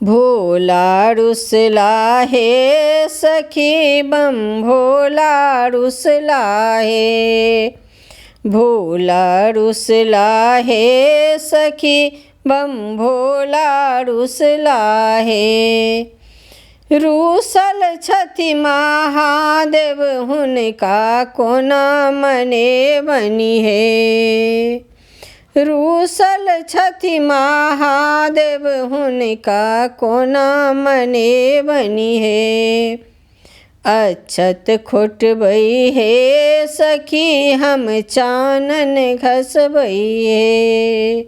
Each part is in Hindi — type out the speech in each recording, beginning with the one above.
भोला रुसला है सखी बम भोला रुसला है। भोला रुसला है सखी बम भोला रुसला है। रूसल छथि महादेव हुनका कोना मने बनी है। रूसल छथि महादेव हुनका कोना मने बनी है। अक्षत खोटबई है सखी हम चानन घसबई है।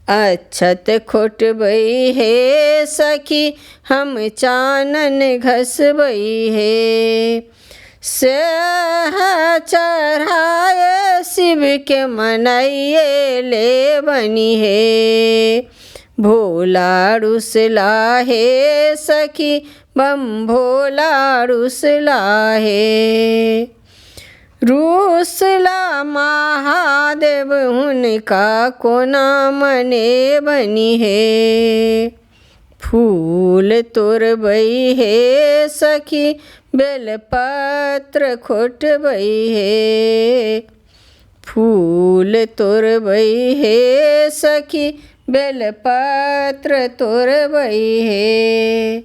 अक्षत खोटबई है सखी हम चानन घसबई है। सेह चढ़ाए शिव के मनाइए ले बनी है। भोला रुसला है सखी बम भोला रुसला है। रूसला महादेव हुनका कोना मने बनी है। फूल तोड़बई है सखी बेलपत्र खोटबई है। फूल तोड़बई है सखी बेलपत्र तोड़बई है।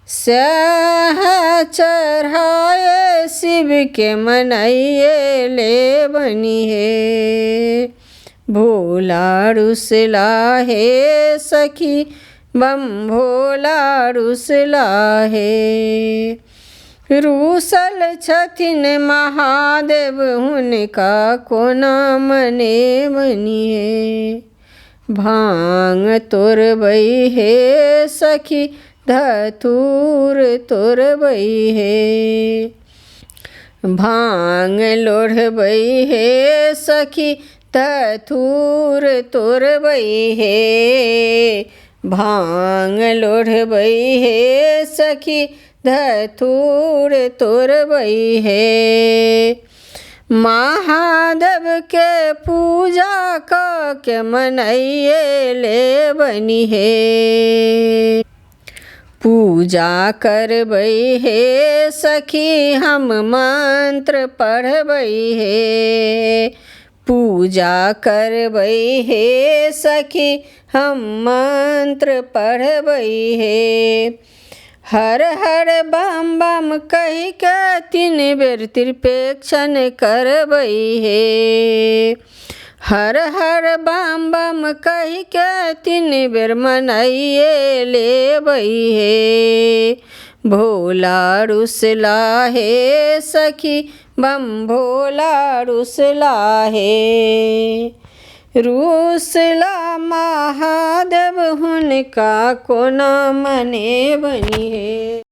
सह चढ़ाए शिव के मनाइए ले बनी है। भोला रुसला है सखी बम भोला रुसला है। रूसल छथिन महादेव हुनका कोना मने बनी है। भांग तोड़बई है सखी धतूर तोड़बई है। भांग लोढ़बई है सखी धतूर तोड़बई है। भांग लोढ़बई है सखी धतूर तोड़बई है। महादेव के पूजा क के मनाइए ले बनी है। पूजा करबई है सखी हम मंत्र पढ़बई है। पूजा करबई है सखी हम मंत्र पढ़बई है। हर हर बम बम कही के 3 बेर त्रिपेक्षण करबई है। हर हर बम बम कही के 3 बेर मनाइए लेबई है। भोला रुसला है सखी बम भोला रुसला है। रूसला महादेव हुनका कोना मने बनी है।